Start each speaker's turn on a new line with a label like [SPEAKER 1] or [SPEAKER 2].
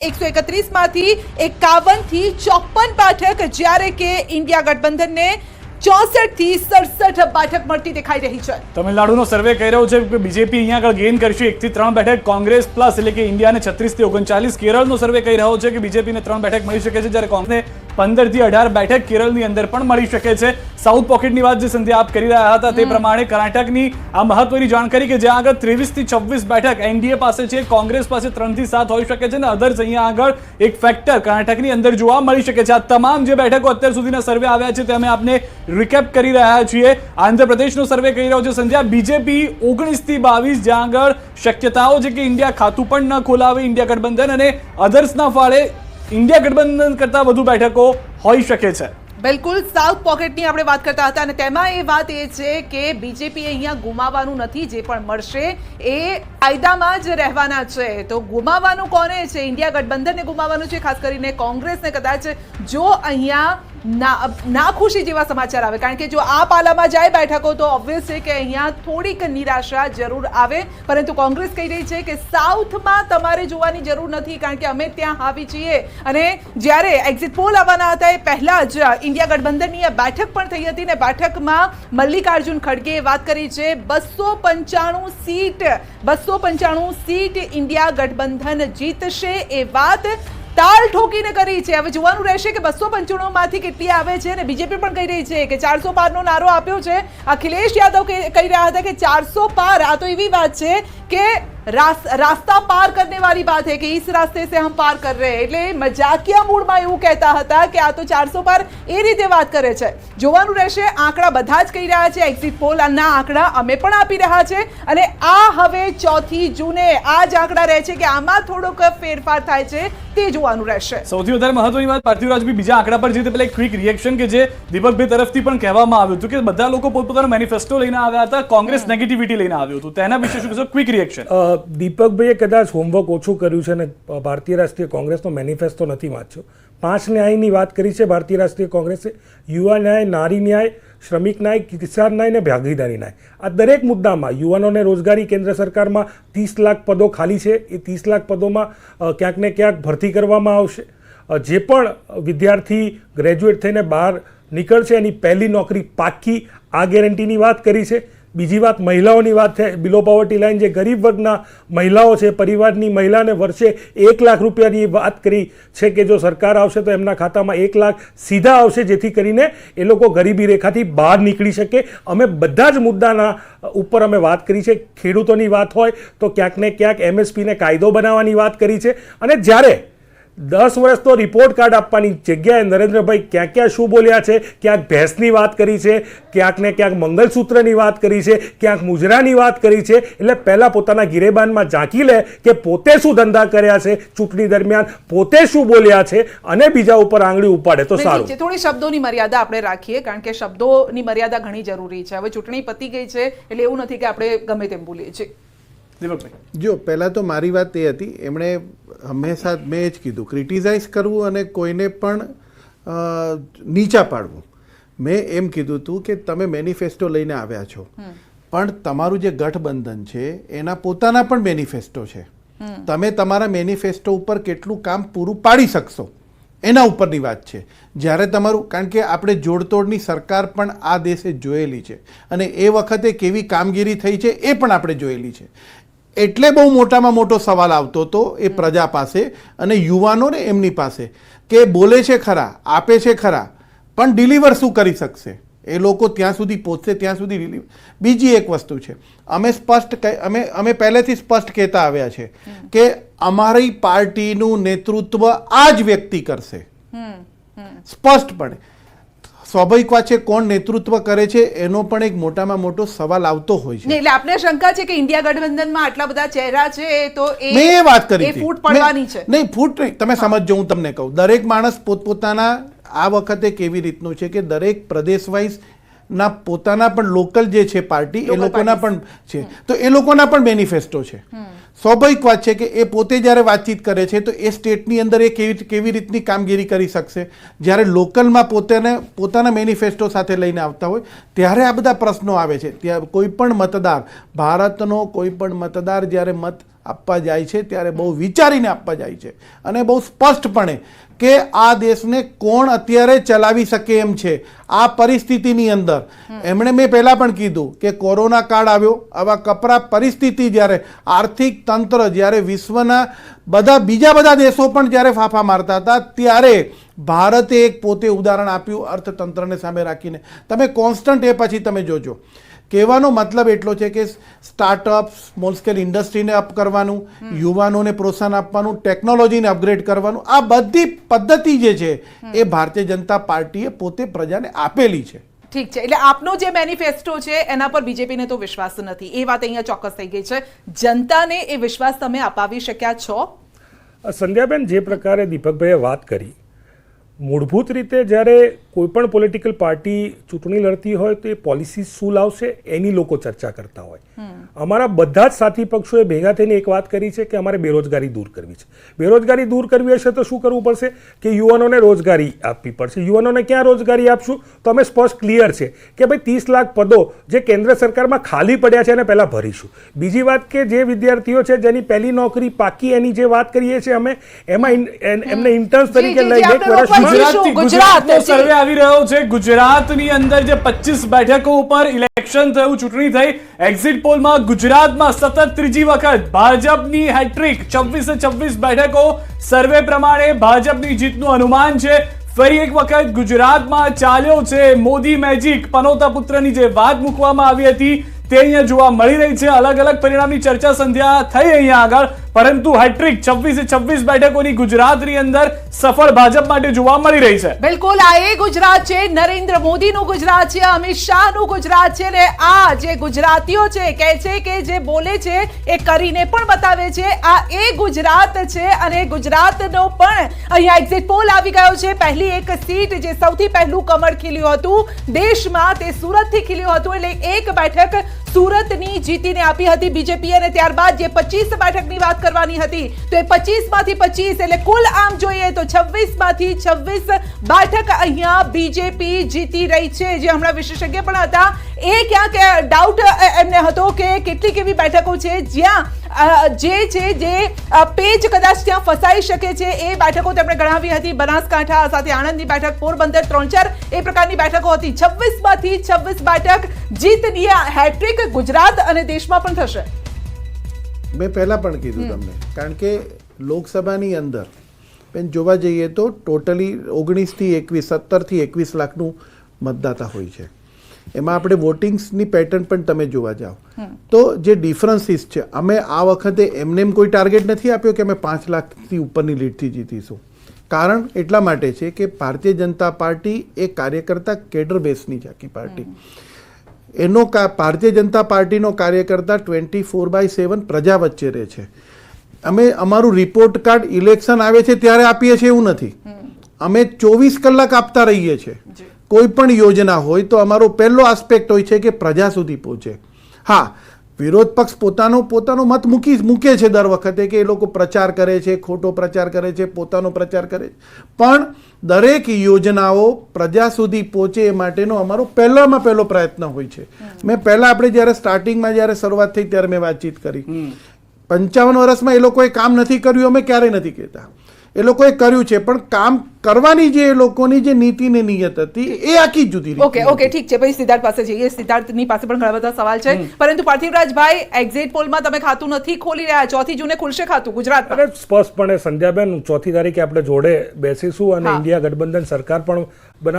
[SPEAKER 1] 131 માંથી 51 થી 54 બેઠક, જ્યારે કે ઇન્ડિયા ગઠબંધનને 64 થી 67 બેઠક મળતી દેખાઈ રહી છે.
[SPEAKER 2] તમિલનાડુનો સર્વે કહી રહ્યો છે કે બીજેપી અહીંયા આગળ ગેઇન કરશે 1 થી 3 બેઠક, કોંગ્રેસ પ્લસ એટલે કે ઇન્ડિયાને 36 થી 39. કેરળનો સર્વે કહી રહ્યો છે કે બીજેપીને 3 બેઠક મળી શકે છે, જ્યારે કોંગ્રેસને 15 થી 18 બેઠક કેરળની અંદર પણ મળી શકે છે. સાઉથ પોકેટની વાત જે સંધ્યા આપ કરી રહ્યા હતા તે પ્રમાણે કર્ણાટકની આ મહત્વની જાણકારી કે જ્યાં આગળ 23 થી 26 બેઠક એનડીએ પાસે છે, કોંગ્રેસ પાસે 3 થી 7 હોઈ શકે છે અને અધર્સ અહીંયા આગળ એક ફેક્ટર કર્ણાટકની અંદર જોવા મળી શકે છે. આ તમામ જે બેઠકો અત્યાર સુધીના સર્વે આવ્યા છે તે અમે આપને રિકેપ કરી રહ્યા છીએ. આંધ્રપ્રદેશનો સર્વે કહી રહ્યો છે સંધ્યા બીજેપી 19 થી 22, જ્યાં આગળ શક્યતાઓ છે કે ઇન્ડિયા ખાતું પણ ન ખોલાવે ઇન્ડિયા ગઠબંધન, અને અધર્સના ફાળે ઇન્ડિયા ગઠબંધન કરતા વધુ બેઠકો હોઈ શકે છે.
[SPEAKER 1] બિલકુલ, સાઉથ પોકેટની આપણે વાત કરતા હતા અને તેમાં એ વાત એ છે કે બીજેપી અહીંયા ગુમાવવાનું નથી, જે પણ મળશે એ કાયદામાં જ રહેવાના છે. તો ગુમાવવાનું કોને છે? ઇન્ડિયા ગઠબંધનને ગુમાવવાનું છે, ખાસ કરીને કોંગ્રેસને. કદાચ જો અહીંયા નાખુશી જેવા સમાચાર આવે, કારણ કે જો આ પાલામાં જાય બેઠકો તો ઓબ્વિયસ છે કે અહીંયા થોડીક નિરાશા જરૂર આવે, પરંતુ કોંગ્રેસ કહી રહી છે કે સાઉથમાં તમારે જોવાની જરૂર નથી, કારણ કે અમે ત્યાં હાવી છીએ. અને જ્યારે એક્ઝિટ પોલ આવવાના હતા એ પહેલા જ ઇન્ડિયા ગઠબંધનની આ બેઠક પણ થઈ હતી ને બેઠકમાં મલ્લિકાર્જુન ખડગેએ વાત કરી છે 295 સીટ ઇન્ડિયા ગઠબંધન જીતશે, એ વાત તાલ ઠોકીને કરી છે. હવે જોવાનું રહેશે કે 295 માંથી કેટલી આવે છે. અને બીજેપી પણ કહી રહી છે કે 400 પારનો નારો આપ્યો છે. અખિલેશ યાદવ કહી રહ્યા હતા કે 400 પાર. આ તો એવી વાત છે કે रास्ता पार करने वाली बात है कि इस रास्ते से हम पार कर रहे हैं. એટલે મજાકિયા મૂડમાં એવું કહેતા હતા કે આ તો 400 પાર એ રીતે વાત કરે છે. જોવાનું રહેશે. આંકડા બધા જ કહી રહ્યા છે, એક્ઝિટ પોલ ના આંકડા અમે પણ આપી રહ્યા છે, અને આ હવે 4 જૂને આ જ આંકડા રહે છે કે આમાં થોડોક ફેરફાર થાય છે, તે જોવાનું રહેશે.
[SPEAKER 2] સૌથી વધારે મહત્વની વાત પાર્થિવરાજભાઈ બીજા આંકડા પર જે પેલા એક ક્વિક રિએક્શન કે જે દીપકભાઈ તરફથી પણ કહેવામાં આવ્યું હતું કે બધા લોકો પોતપોતાનો મેનિફેસ્ટો લઈને આવ્યા હતા, કોંગ્રેસ નેગેટિવિટી લઈને આવ્યું હતું. તેના વિશે શું કહેશો? Quick reaction.
[SPEAKER 3] દીપકભાઈએ કદાચ હોમવર્ક ઓછું કર્યું છે અને ભારતીય રાષ્ટ્રીય કોંગ્રેસનો મેનિફેસ્ટો નથી વાંચ્યો. 5 ન્યાયની વાત કરી છે ભારતીય રાષ્ટ્રીય કોંગ્રેસે: યુવા ન્યાય, નારી ન્યાય, શ્રમિક ન્યાય, કિસાન ન્યાય અને ભાગીદારી ન્યાય. આ દરેક મુદ્દામાં યુવાનોને રોજગારી, કેન્દ્ર સરકારમાં 30 લાખ પદો ખાલી છે, એ 30 લાખ પદોમાં ક્યાંક ને ક્યાંક ભરતી કરવામાં આવશે. જે પણ વિદ્યાર્થી ગ્રેજ્યુએટ થઈને બહાર નીકળશે એની પહેલી નોકરી પાક્કી, આ ગેરંટીની વાત કરી છે. બીજી વાત મહિલાઓની વાત છે. બિલો પોવર્ટી લાઇન, જે ગરીબ વર્ગના મહિલાઓ છે, પરિવારની મહિલાને વર્ષે 1 લાખ રૂપિયાની વાત કરી છે કે જો સરકાર આવશે તો એમના ખાતામાં 1 લાખ સીધા આવશે, જેથી કરીને એ લોકો ગરીબી રેખાથી બહાર નીકળી શકે. અમે બધા જ મુદ્દાના ઉપર અમે વાત કરી છે. ખેડૂતોની વાત હોય તો ક્યાંક ને ક્યાંક એમએસપીને કાયદો બનાવવાની વાત કરી છે. અને જ્યારે 10 વર્ષ તો રિપોર્ટ કાર્ડ આપવાની જગ્યાએ નરેન્દ્રભાઈ ક્યાં ક્યાં શું બોલ્યા છે, ક્યાંક ભેંસની વાત કરી છે, ક્યાંક ને ક્યાંક મંગલસૂત્રની વાત કરી છે, ક્યાંક મુજરાની વાત કરી છે. એટલે પહેલાં પોતાના ગિરેબાનમાં ઝાંકી લે કે પોતે શું ધંધા કર્યા છે ચૂંટણી દરમિયાન, પોતે શું બોલ્યા છે, અને બીજા ઉપર આંગળી ઉપાડે તો સારું.
[SPEAKER 1] થોડી શબ્દોની મર્યાદા આપણે રાખીએ, કારણ કે શબ્દોની મર્યાદા ઘણી જરૂરી છે. હવે ચૂંટણી પતી ગઈ છે એટલે એવું નથી કે આપણે ગમે તેમ બોલીએ છીએ.
[SPEAKER 4] જો પહેલાં તો મારી વાત એ હતી, એમણે હંમેશા મેં જ કીધું, ક્રિટિસાઇઝ કરવું અને કોઈને પણ નીચા પાડવું. મેં એમ કીધું હતું કે તમે મેનિફેસ્ટો લઈને આવ્યા છો, પણ તમારું જે ગઠબંધન છે એના પોતાના પણ મેનિફેસ્ટો છે. તમે તમારા મેનિફેસ્ટો ઉપર કેટલું કામ પૂરું પાડી શકશો એના ઉપરની વાત છે. જ્યારે તમારું, કારણ કે આપણે જોડતોડની સરકાર પણ આ દેશે જોયેલી છે, અને એ વખતે કેવી કામગીરી થઈ છે એ પણ આપણે જોયેલી છે. એટલે બહુ મોટામાં મોટો સવાલ આવતો હતો એ પ્રજા પાસે અને યુવાનોને એમની પાસે કે બોલે છે ખરા, આપે છે ખરા, પણ ડિલિવર શું કરી શકશે? એ લોકો ત્યાં સુધી પહોંચશે ત્યાં સુધી ડિલિવર. બીજી એક વસ્તુ છે, અમે પહેલેથી સ્પષ્ટ કહેતા આવ્યા છે કે અમારી પાર્ટીનું નેતૃત્વ આ જ વ્યક્તિ કરશે. સ્પષ્ટપણે સ્વાભાવિક વાત છે, કોણ નેતૃત્વ કરે છે એનો પણ એક મોટામાં મોટો સવાલ આવતો હોય છે.
[SPEAKER 1] એટલે આપને શંકા છે કે ઇન્ડિયા ગઠબંધનમાં આટલા બધા ચહેરા છે તો
[SPEAKER 4] મેં એ વાત કરી
[SPEAKER 1] હતી, ફૂટ પડવાની છે.
[SPEAKER 4] નહીં, ફૂટ નહીં, તમે સમજો, હું તમને કહું. દરેક માણસ પોતપોતાના આ વખતે કેવી રીતનું છે કે દરેક પ્રદેશ વાઇઝ ના પોતાના પણ લોકલ જે છે પાર્ટી, એ લોકોના પણ છે, તો એ લોકોના પણ મેનિફેસ્ટો છે. સ્વાભાવિક વાત છે કે એ પોતે જ્યારે વાતચીત કરે છે તો એ સ્ટેટની અંદર એ કેવી રીતની કામગીરી કરી શકશે. જ્યારે લોકલમાં પોતાના મેનિફેસ્ટો સાથે લઈને આવતા હોય ત્યારે આ બધા પ્રશ્નો આવે છે. ત્યાં કોઈ પણ મતદાર, ભારતનો કોઈ પણ મતદાર જ્યારે મત આપવા જાય છે ત્યારે બહુ વિચારીને આપવા જાય છે અને બહુ સ્પષ્ટપણે કે આ દેશને કોણ અત્યારે ચલાવી શકે એમ છે આ પરિસ્થિતિની અંદર. એમણે મેં પહેલાં પણ કીધું કે કોરોના કાળ આવ્યો, આવા કપરા પરિસ્થિતિ જ્યારે આર્થિક તંત્ર જ્યારે વિશ્વના બીજા બધા દેશો પણ જ્યારે ફાંફા મારતા હતા ત્યારે ભારતે એક પોતે ઉદાહરણ આપ્યું અર્થતંત્રને સામે રાખીને. તમે કોન્સ્ટન્ટ એ પછી તમે જોજો. કહેવાનો મતલબ એટલો છે કે સ્ટાર્ટઅપ, સ્મોલ સ્કેલ ઇન્ડસ્ટ્રીને અપ કરવાનું, યુવાનોને પ્રોત્સાહન આપવાનું, ટેકનોલોજીને અપગ્રેડ કરવાનું, આ બધી પદ્ધતિ જે છે એ ભારતીય જનતા પાર્ટીએ પોતે પ્રજાને આપેલી છે.
[SPEAKER 1] ઠીક છે, એટલે આપનો જે મેનિફેસ્ટો છે એના પર બીજેપીને તો વિશ્વાસ નથી, એ વાત અહીંયા ચોક્કસ થઈ ગઈ છે. જનતાને એ વિશ્વાસ તમે અપાવી શક્યા છો?
[SPEAKER 3] સંધ્યાબેન, જે પ્રકારે દીપકભાઈએ વાત કરી, મૂળભૂત રીતે જ્યારે કોઈ પણ પોલિટિકલ પાર્ટી ચૂંટણી લડતી હોય તો એ પોલિસી શું લાવશે એની લોકો ચર્ચા કરતા હોય. અમારા બધા જ સાથી પક્ષોએ ભેગા થઈને એક વાત કરી છે કે અમારે બેરોજગારી દૂર કરવી છે. બેરોજગારી દૂર કરવી હશે તો શું કરવું પડશે કે યુવાનોને રોજગારી આપવી પડશે. યુવાનોને ક્યાં રોજગારી આપશું તો અમે સ્પષ્ટ ક્લિયર છે કે ભાઈ 30 લાખ પદો જે કેન્દ્ર સરકારમાં ખાલી પડ્યા છે એને પહેલાં ભરીશું. બીજી વાત કે જે વિદ્યાર્થીઓ છે જેની પહેલી નોકરી પાકી એની જે વાત કરીએ છીએ અમે, એમાં એમને ઇન્ટર્ન્સ તરીકે લઈને 1 વર્ષ
[SPEAKER 2] ગુજરાતનો સર્વે આવી રહ્યો છે. ગુજરાતની અંદર જે 25 બેઠકો ઉપર ઇલેક્શન થયું, ચૂંટણી થઈ, એક્ઝિટ પોલમાં ગુજરાતમાં સતત ત્રીજી વખત ભાજપની હેટ્રિક, 26 બેઠકો. સર્વે પ્રમાણે ભાજપની જીતનું અનુમાન છે. ફરી એક વખત ગુજરાતમાં ચાલ્યો છે મોદી મેજિક. પનોતા પુત્રની જે વાત મૂકવામાં આવી હતી તે અહીંયા જોવા મળી રહી છે. અલગ અલગ પરિણામની ચર્ચા સંધ્યા થઈ અહીંયા આગળ, પરંતુ હેટ્રિક 26 બેઠકોની ગુજરાતની અંદર સફળ ભાજપ માટે જોવા મળી રહી છે.
[SPEAKER 1] બિલકુલ, આ એ ગુજરાત છે, નરેન્દ્ર મોદીનું ગુજરાત છે, અમિત શાહનું ગુજરાત છે ને આ જે ગુજરાતીઓ છે કહે છે કે જે બોલે છે એ કરીને પણ બતાવે છે. આ એ ગુજરાત છે અને ગુજરાતનો પણ અહીંયા એક્ઝિટ પોલ આવી ગયો છે. પહેલી એક સીટ જે સૌથી પહેલું કમળ ખીલ્યું હતું દેશમાં તે સુરતથી ખીલ્યું હતું, એટલે એક બેઠક સુરતની જીતીને આપી હતી બીજેપી. અને ત્યારબાદ જે 25 બેઠકની વાત કરવાની હતી તો એ 25 માંથી 25 એટલે કુલ આમ જોઈએ તો 26 માંથી 26 બેઠક અહીંયા બીજેપી જીતી રહી છે. જે હમણાં વિશેષજ્ઞ પણ હતા એ ક્યાંક ડાઉટ એમને હતો કે કેટલીક એવી બેઠકો છે જ્યાં જે છે જે પેજ કદાચ ત્યાં ફસાઈ શકે છે, એ બેઠકો તેમણે ગણાવી હતી. બનાસકાંઠા સાથે આણંદની બેઠક, પોરબંદર, 3-4 એ પ્રકારની બેઠકો હતી. 26 માંથી 26 બેઠક જીતની હેટ્રિક ગુજરાત અને દેશમાં પણ થશે.
[SPEAKER 4] મેં પહેલાં પણ કીધું તમને, કારણ કે લોકસભાની અંદર બેન જોવા જઈએ તો ટોટલી 19 થી 21, 17 થી 21 લાખનું મતદાતા હોય છે. એમાં આપણે વોટિંગ્સની પેટર્ન પણ તમે જોવા જાઓ તો જે ડિફરન્સીસ છે, અમે આ વખતે એમને કોઈ ટાર્ગેટ નથી આપ્યો કે અમે 5 લાખથી ઉપરની લીડથી જીતીશું. કારણ એટલા માટે છે કે ભારતીય જનતા પાર્ટી એ કાર્યકર્તા કેડર બેઝની છે આખી પાર્ટી. એનો ભારતીય જનતા પાર્ટીનો કાર્યકર્તા 24/7 પ્રજા વચ્ચે રહે છે. અમે અમારું રિપોર્ટ કાર્ડ ઇલેક્શન આવે છે ત્યારે આપીએ છીએ એવું નથી, અમે 24 કલાક આપતા રહીએ છીએ. કોઈ પણ યોજના હોય તો અમારો પહેલો આસ્પેક્ટ હોય છે કે પ્રજા સુધી પહોંચે. હા, વિરોધ પક્ષ પોતાનો મત મૂકે છે દર વખતે કે એ લોકો પ્રચાર કરે છે, ખોટો પ્રચાર કરે છે, પોતાનો પ્રચાર કરે છે, પણ દરેક યોજનાઓ પ્રજા સુધી પહોંચે એ માટેનો અમારો પહેલામાં પહેલો પ્રયત્ન હોય છે. મેં પહેલાં આપણે જ્યારે સ્ટાર્ટિંગમાં જ્યારે શરૂઆત થઈ ત્યારે મેં વાતચીત કરી, 55 વર્ષમાં એ લોકોએ કામ નથી કર્યું અમે ક્યારેય નથી કહેતા, એ લોકોએ કર્યું છે, પણ કામ કરવાની જે એ લોકોની જે નીતિ ને નિયત હતી એ આખી જુદી હતી.
[SPEAKER 1] ઓકે, ઠીક છે. પછી સિદ્ધાર્થ પાસે જઈએ. સિદ્ધાર્થની પાસે પણ ઘણા બધા સવાલ છે, પરંતુ પાર્થિવરાજભાઈ, એક્ઝિટ પોલમાં તમે ખાતું નથી ખોલી રહ્યા, 4 જૂને ખુલશે ખાતું ગુજરાતમાં?
[SPEAKER 3] અરે સ્પષ્ટપણે સંધ્યાબેન, 4 તારીખે આપણે જોડે બેસીશું અને ઇન્ડિયા ગઠબંધન સરકાર પણ